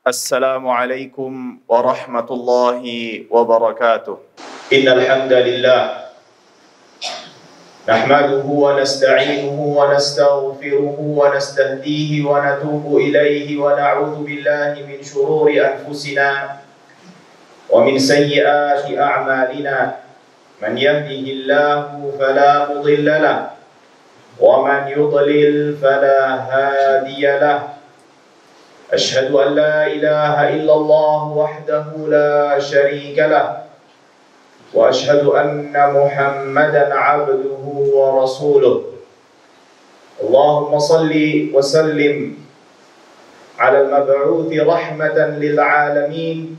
Assalamualaikum warahmatullahi wabarakatuh. Innal hamdalillah nahmaduhu wa nasta'inuhu wa nastaghfiruhu wa nastahdihi wa natubu ilayhi wa na'udzu billahi min shururi anfusina wa min sayyiati a'malina. Man yahdihillahu fala mudilla lahu wa man yudlil fala hadiya lahu. أشهد أن لا إله إلا الله وحده لا شريك له وأشهد أن محمدا عبده ورسوله. اللهم صل وسلم على المبعوث رحمة للعالمين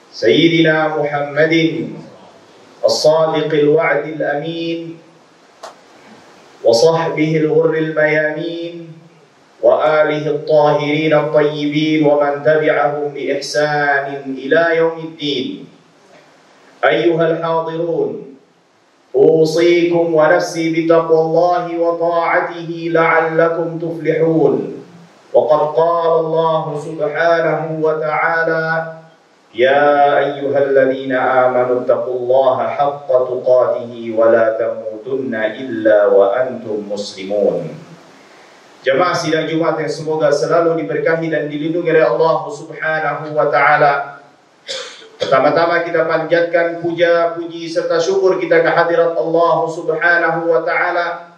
سيدنا محمد الصادق الوعد الأمين وصحبه الغر الميامين وآله الطاهرين الطيبين ومن تبعهم بإحسان إلى يوم الدين. أيها الحاضرون، أوصيكم ونفسي بتقوى الله وطاعته لعلكم تفلحون. وقد قال الله سبحانه وتعالى: يا أيها الذين آمنوا اتقوا الله حق تقاته ولا تموتن إلا وأنتم مسلمون. Jamaah sidang Jumat yang semoga selalu diberkahi dan dilindungi oleh Allah Subhanahu wa Ta'ala. Pertama-tama kita panjatkan puja, puji serta syukur kita kehadirat Allah Subhanahu wa Ta'ala,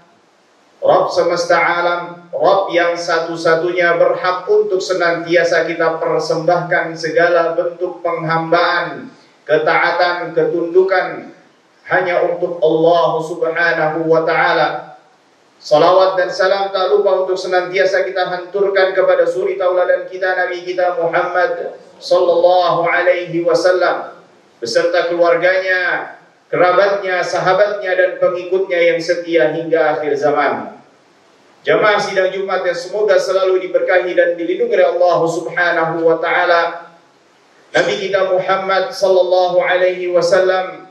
Rabb semesta alam, Rabb yang satu-satunya berhak untuk senantiasa kita persembahkan segala bentuk penghambaan, ketaatan, ketundukan hanya untuk Allah Subhanahu wa Ta'ala. Salawat dan salam tak lupa untuk senantiasa kita hanturkan kepada suri tauladan kita, Nabi kita Muhammad sallallahu alaihi wasallam beserta keluarganya, kerabatnya, sahabatnya dan pengikutnya yang setia hingga akhir zaman. Jamaah sidang Jumat yang semoga selalu diberkahi dan dilindungi oleh Allah Subhanahu wa Ta'ala. Nabi kita Muhammad sallallahu alaihi wasallam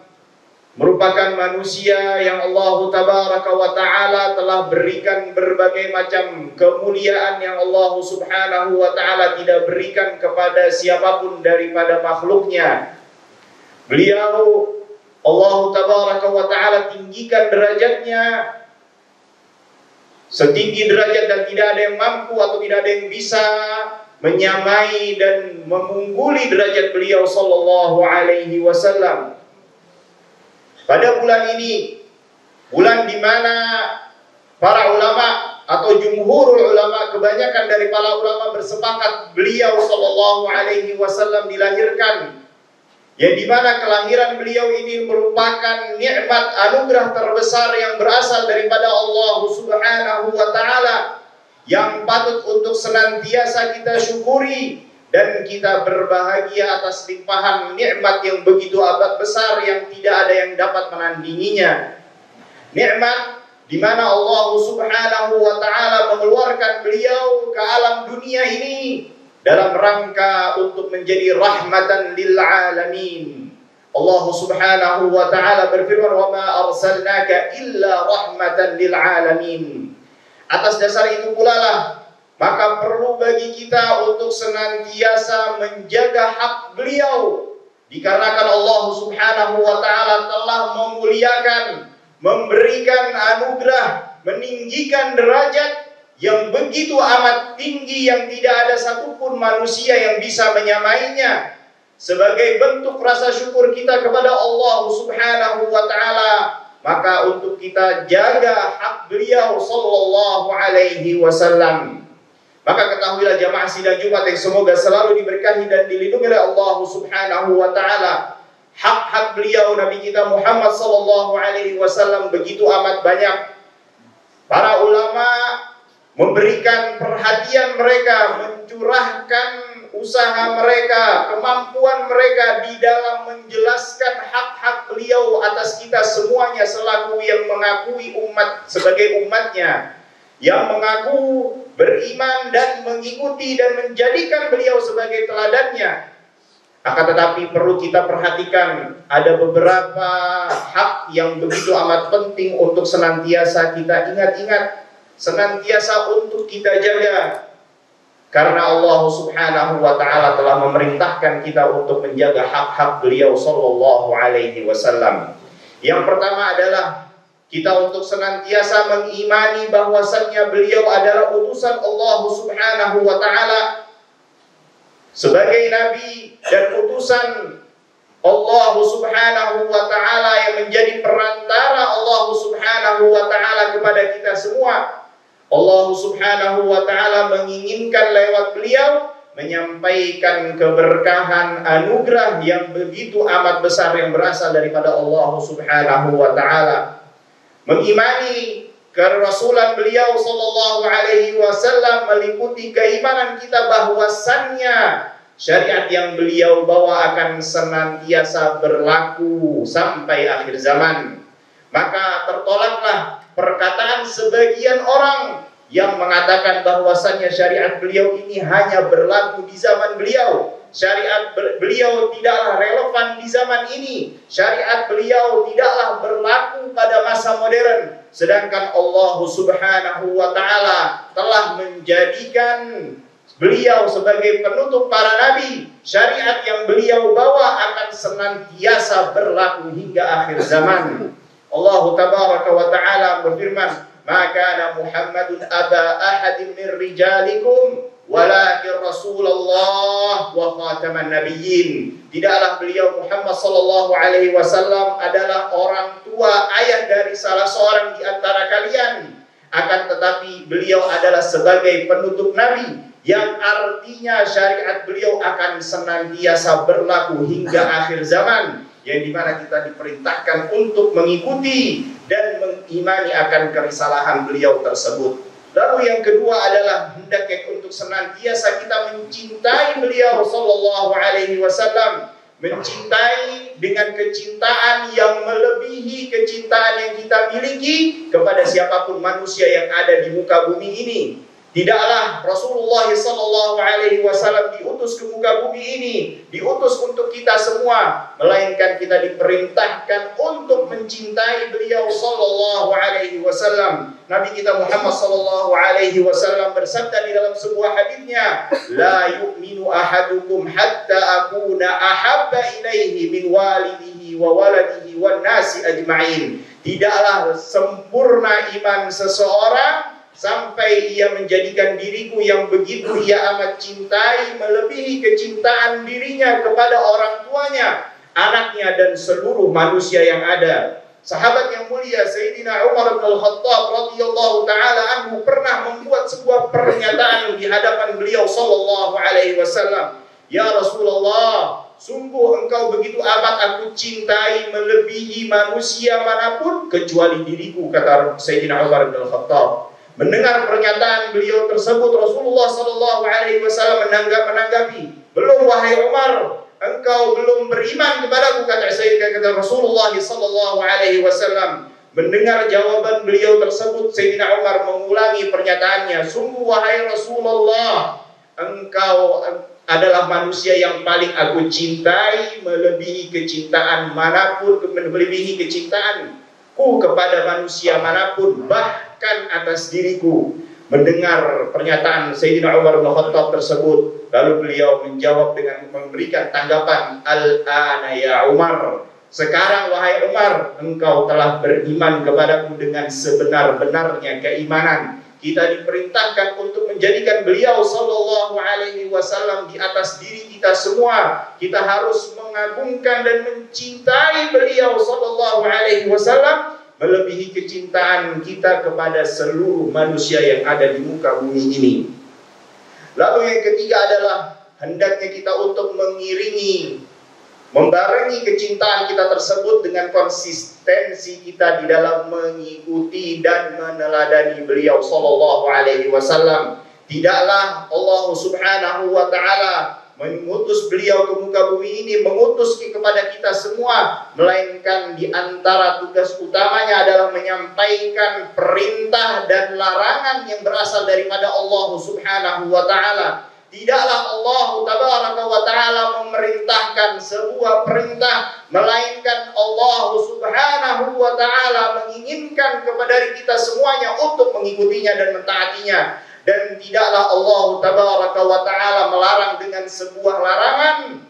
merupakan manusia yang Allah Tabaraka wa Ta'ala telah berikan berbagai macam kemuliaan yang Allah Subhanahu wa Ta'ala tidak berikan kepada siapapun daripada makhluknya. Beliau Allah Tabaraka wa Ta'ala tinggikan derajatnya setinggi derajat dan tidak ada yang mampu atau tidak ada yang bisa menyamai dan memungguli derajat beliau sallallahu alaihi wasallam. Pada bulan ini, bulan di mana para ulama atau jumhurul ulama, kebanyakan dari para ulama bersepakat beliau sallallahu alaihi wasallam dilahirkan, yang di mana kelahiran beliau ini merupakan nikmat anugerah terbesar yang berasal daripada Allah Subhanahu wa Ta'ala, yang patut untuk senantiasa kita syukuri dan kita berbahagia atas limpahan nikmat yang begitu amat besar yang tidak ada yang dapat menandinginya. Nikmat di mana Allah Subhanahu wa Ta'ala mengeluarkan beliau ke alam dunia ini dalam rangka untuk menjadi rahmatan lil alamin. Allah Subhanahu wa Ta'ala berfirman, "Wa ma arsalnaka illa rahmatan lil alamin." Atas dasar itu pula lah maka perlu bagi kita untuk senantiasa menjaga hak beliau, dikarenakan Allah Subhanahu wa Ta'ala telah memuliakan, memberikan anugerah, meninggikan derajat yang begitu amat tinggi yang tidak ada satupun manusia yang bisa menyamainya. Sebagai bentuk rasa syukur kita kepada Allah Subhanahu wa Ta'ala, maka untuk kita jaga hak beliau sallallahu alaihi wasallam. Maka ketahuilah jamaah sidang Jumat yang semoga selalu diberkahi dan dilindungi oleh Allah Subhanahu wa Ta'ala, hak-hak beliau Nabi kita Muhammad sallallahu alaihi wasallam begitu amat banyak. Para ulama memberikan perhatian mereka, mencurahkan usaha mereka, kemampuan mereka di dalam menjelaskan hak-hak beliau atas kita semuanya selaku yang mengakui umat sebagai umatnya, yang mengaku beriman dan mengikuti dan menjadikan beliau sebagai teladannya. Akan tetapi perlu kita perhatikan, ada beberapa hak yang begitu amat penting untuk senantiasa kita ingat-ingat, senantiasa untuk kita jaga. Karena Allah Subhanahu wa taala telah memerintahkan kita untuk menjaga hak-hak beliau sallallahu alaihi wasallam. Yang pertama adalah kita untuk senantiasa mengimani bahwasannya beliau adalah utusan Allah Subhanahu wa taala sebagai nabi dan utusan Allah Subhanahu wa taala yang menjadi perantara Allah Subhanahu wa taala kepada kita semua. Allah Subhanahu wa taala menginginkan lewat beliau menyampaikan keberkahan anugerah yang begitu amat besar yang berasal daripada Allah Subhanahu wa taala. Mengimani kerasulan beliau sallallahu alaihi wasallam meliputi keimanan kita bahwasannya syariat yang beliau bawa akan senantiasa berlaku sampai akhir zaman. Maka tertolaklah perkataan sebagian orang yang mengatakan bahwasannya syariat beliau ini hanya berlaku di zaman beliau. Syariat beliau tidaklah relevan di zaman ini. Syariat beliau tidaklah berlaku pada masa modern. Sedangkan Allah Subhanahu wa taala telah menjadikan beliau sebagai penutup para nabi. Syariat yang beliau bawa akan senantiasa berlaku hingga akhir zaman. Allah tabaraka wa ta'ala berfirman, "Ma kana Muhammadun aba ahadin min rijalikum, walakin Rasulullah wa khataman nabiyyin." Tidaklah beliau Muhammad sallallahu alaihi wasallam adalah orang tua ayah dari salah seorang di antara kalian, akan tetapi beliau adalah sebagai penutup nabi, yang artinya syariat beliau akan senantiasa berlaku hingga akhir zaman, yang dimana kita diperintahkan untuk mengikuti dan mengimani akan kerisalahan beliau tersebut. Lalu yang kedua adalah hendaknya untuk senantiasa kita mencintai beliau sallallahu alaihi wasallam, mencintai dengan kecintaan yang melebihi kecintaan yang kita miliki kepada siapapun manusia yang ada di muka bumi ini. Tidaklah Rasulullah sallallahu alaihi wasallam diutus ke muka bumi ini, diutus untuk kita semua, melainkan kita diperintahkan untuk mencintai beliau sallallahu alaihi wasallam. Nabi kita Muhammad sallallahu alaihi wasallam bersabda di dalam sebuah hadisnya, "La yu'minu ahadukum hatta akuna ahabba ilaihi min walidihi wa waladihi wan nasi ajma'in." Tidaklah sempurna iman seseorang sampai ia menjadikan diriku yang begitu ia amat cintai melebihi kecintaan dirinya kepada orang tuanya, anaknya, dan seluruh manusia yang ada. Sahabat yang mulia Sayyidina Umar bin Al-Khattab radhiyallahu taala anhu pernah membuat sebuah pernyataan di hadapan beliau sallallahu alaihi wasallam. "Ya Rasulullah, sungguh engkau begitu amat aku cintai melebihi manusia manapun kecuali diriku," kata Sayyidina Umar bin Al-Khattab. Mendengar pernyataan beliau tersebut, Rasulullah sallallahu alaihi wasallam menanggapi, "Belum wahai Umar, engkau belum beriman kepadaku," kata Rasulullah sallallahu alaihi wasallam. Mendengar jawaban beliau tersebut, Sayyidina Umar mengulangi pernyataannya, "Sungguh wahai Rasulullah, engkau adalah manusia yang paling aku cintai melebihi kecintaan manapun, melebihi kecintaanku kepada manusia manapun, bahkan atas diriku." Mendengar pernyataan Sayyidina Umar bin Khattab tersebut, lalu beliau menjawab dengan memberikan tanggapan, "Al-ana ya Umar, sekarang wahai Umar, engkau telah beriman kepadaku dengan sebenar-benarnya keimanan." Kita diperintahkan untuk menjadikan beliau sallallahu alaihi wasallam di atas diri kita semua. Kita harus mengagungkan dan mencintai beliau sallallahu alaihi wasallam melebihi kecintaan kita kepada seluruh manusia yang ada di muka bumi ini. Lalu yang ketiga adalah hendaknya kita untuk membarengi kecintaan kita tersebut dengan konsistensi kita di dalam mengikuti dan meneladani beliau sallallahu alaihi wasallam. Tidaklah Allah Subhanahu wa taala mengutus beliau ke muka bumi ini, mengutus kepada kita semua, melainkan di antara tugas utamanya adalah menyampaikan perintah dan larangan yang berasal daripada Allah Subhanahu wa taala. Tidaklah Allah tabaraka wa ta'ala memerintahkan sebuah perintah, melainkan Allah Subhanahu wa ta'ala menginginkan kepada kita semuanya untuk mengikutinya dan mentaatinya. Dan tidaklah Allah tabaraka wa ta'ala melarang dengan sebuah larangan,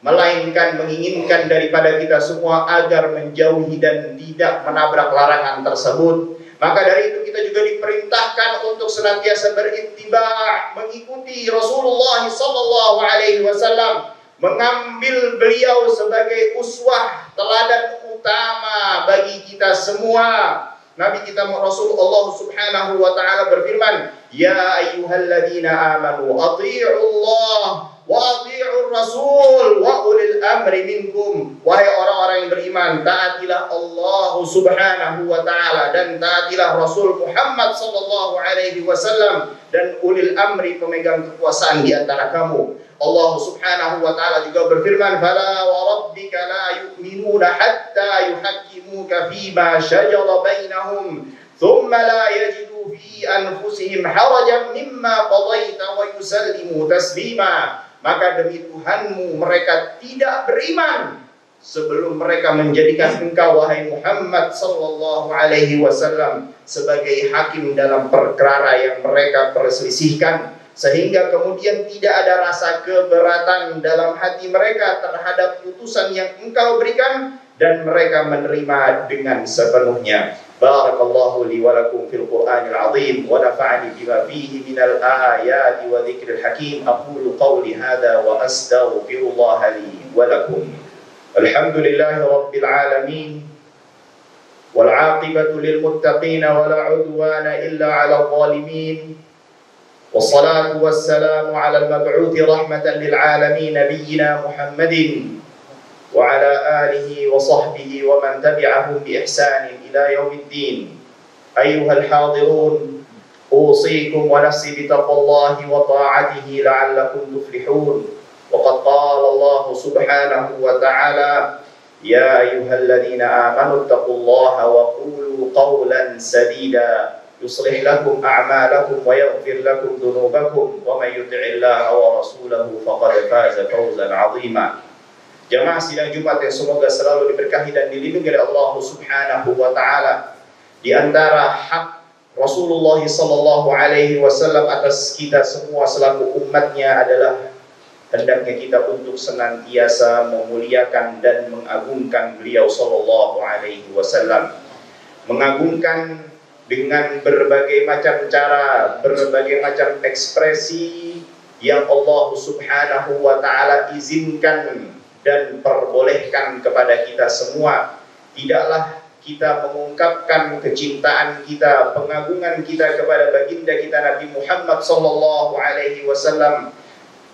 melainkan menginginkan daripada kita semua agar menjauhi dan tidak menabrak larangan tersebut. Maka dari itu kita juga diperintahkan untuk senantiasa berittiba', mengikuti Rasulullah sallallahu alaihi wasallam, mengambil beliau sebagai uswah, teladan utama bagi kita semua. Nabi kita Rasulullah subhanahu wa ta'ala berfirman, ya ayyuhalladzina amanu athi'ullah wa athi'ur rasul wa ulil amri minkum. Wahai orang-orang yang beriman, taatilah Allah subhanahu wa ta'ala dan taatilah Rasul Muhammad sallallahu alaihi wasallam dan ulil amri, pemegang kekuasaan di antara kamu. Allah subhanahu wa ta'ala juga berfirman, fala wa rabbika la yu'minuna hatta yuhakkimuka fima shajara bainahum thumma la yajidu fi anfusihim harajan mimma qadaita wa yusallimu taslima. Maka demi Tuhanmu, mereka tidak beriman sebelum mereka menjadikan engkau, wahai Muhammad sallallahu alaihi wasallam, sebagai hakim dalam perkara yang mereka perselisihkan, sehingga kemudian tidak ada rasa keberatan dalam hati mereka terhadap putusan yang engkau berikan, dan mereka menerima dengan sepenuhnya. Barakallahu li wa lakum fil Qur'anil azim wa nafa'ani bima fihi minal ayati wa dzikril hakim. Aqulu qawli hadza wa astaghfirullah li wa lakum. Alhamdulillahi rabbil alamin wal 'aqibatu lil muttaqin wa la 'udwana illa 'alal zalimin. والصلاة والسلام على المبعوث رحمة للعالمين نبينا محمد وعلى آله وصحبه ومن تبعهم بإحسان إلى يوم الدين. أيها الحاضرون، أوصيكم ونفسي بتقوى الله وطاعته لعلكم تفلحون. وقد قال الله سبحانه وتعالى يا أيها الذين آمنوا اتقوا الله وقولوا قولا سديدا يصلح لكم أعمالكم ويغفر لكم ذنوبكم ومن يطع الله ورسوله فقد فاز فوزا عظيما. Jamaah sidang Jumat yang semoga selalu diberkahi dan dilindungi oleh Allah subhanahu wa ta'ala. Di antara hak Rasulullah sallallahu alaihi wasallam atas kita semua selaku umatnya adalah hendaknya kita untuk senantiasa memuliakan dan mengagungkan beliau sallallahu alaihi wasallam. Mengagungkan dengan berbagai macam cara, berbagai macam ekspresi yang Allah subhanahu wa ta'ala izinkan dan perbolehkan kepada kita semua. Tidaklah kita mengungkapkan kecintaan kita, pengagungan kita kepada baginda kita Nabi Muhammad sallallahu alaihi wasallam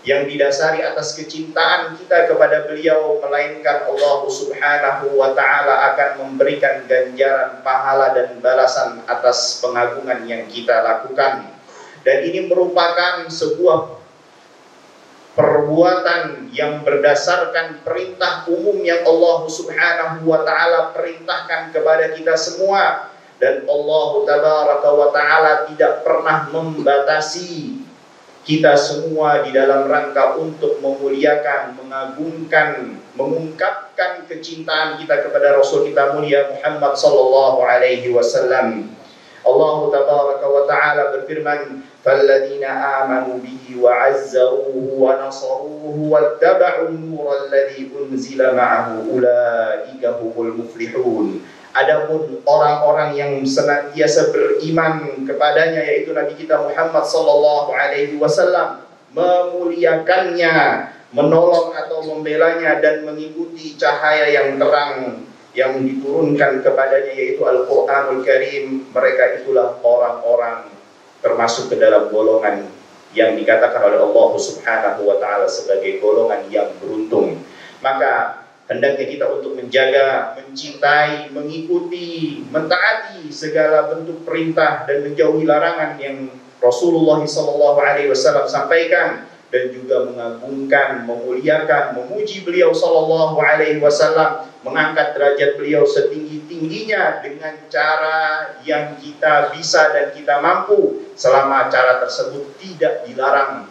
yang didasari atas kecintaan kita kepada beliau, melainkan Allah subhanahu wa ta'ala akan memberikan ganjaran pahala dan balasan atas pengagungan yang kita lakukan. Dan ini merupakan sebuah perbuatan yang berdasarkan perintah umum yang Allah subhanahu wa ta'ala perintahkan kepada kita semua. Dan Allah tabaraka wa ta'ala tidak pernah membatasi kita semua di dalam rangka untuk memuliakan, mengagungkan, mengungkapkan kecintaan kita kepada Rasul kita mulia Muhammad sallallahu alaihi wasallam. Allah tabaraka wa ta'ala berfirman, "Falladzina amanu bihi wa 'azzaruhu wa nasaruhu wattaba'u an-nura alladzi unzila ma'ahu ulaika humul muflihun." Adapun orang-orang yang senantiasa beriman kepadanya, yaitu Nabi kita Muhammad sallallahu alaihi wasallam, memuliakannya, menolong atau membelanya dan mengikuti cahaya yang terang yang diturunkan kepadanya, yaitu Al-Qur'anul Karim, mereka itulah orang-orang termasuk ke dalam golongan yang dikatakan oleh Allah subhanahu wa ta'ala sebagai golongan yang beruntung. Maka hendaknya kita untuk menjaga, mencintai, mengikuti, mentaati segala bentuk perintah dan menjauhi larangan yang Rasulullah SAW sampaikan, dan juga mengagungkan, memuliakan, memuji beliau SAW, mengangkat derajat beliau setinggi-tingginya dengan cara yang kita bisa dan kita mampu, selama cara tersebut tidak dilarang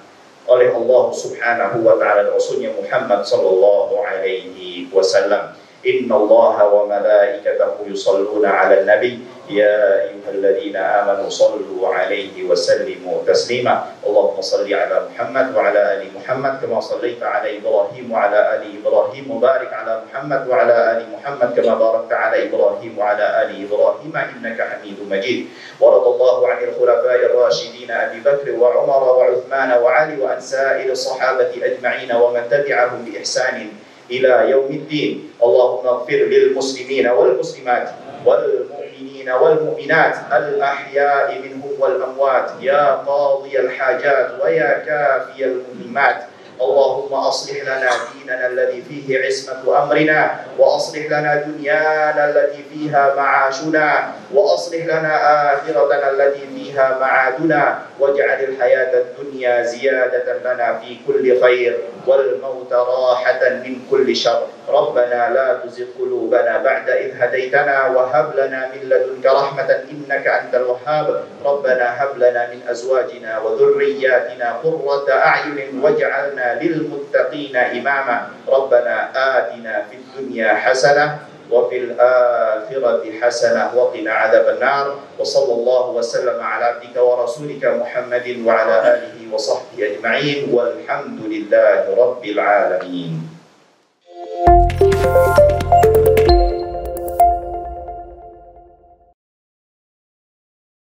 oleh Allah subhanahu wa ta'ala dan Rasulnya Muhammad sallallahu alaihi wasallam. Innallaha wa malaikatahu yusalluna 'alan nabi ya ayyuhalladzina amanu sallu 'alaihi wa sallimu taslima. Allahumma salli 'ala Muhammad wa 'ala ali Muhammad kama shallaita 'ala Ibrahim wa 'ala ali Ibrahim wa barik 'ala Muhammad wa 'ala ali Muhammad kama barakta 'ala Ibrahim wa 'ala ali Ibrahim innaka Hamidum Majid. Wa radallahu 'anil khulafa'ir rasyidin Abi Bakr wa Umar wa Uthman wa Ali wa an sa'ir sahabati ajma'in wa man tabi'ahum bi ihsanin ila yaumiddin. Allahumma ighfir lil muslimina wal muslimat wal mu'minina wal mu'minat al ahya'i minhum wal amwat ya qadiyal hajat wa ya kafiyal muhimmat. Allahumma aslih lana dinana alladhi fihi ismatu amrina wa aslih lana dunyana allati fiha ma'ashuna wa aslih lana akhiratana allati fiha ma'aduna waj'alil hayata dunya ziyadatan lana fi kulli khair wal mauta rahatan min kulli syarr. Rabbana la tuzigh qulubana ba'da idh hadaitana wa hab lana min ladunka rahmatan innaka antal wahhab. Rabbana hab lana min azwajina wa dhurriyyatina qurrata a'yunin waj'alna lil muttaqina imama. Rabbana atina fid dunya hasanah wa fil akhirati hasanah wa qina adzabannar. Wa sallallahu wa sallama ala abdika wa rasulika Muhammadin wa ala alihi wa sahbihi ajma'in walhamdulillahi rabbil alamin.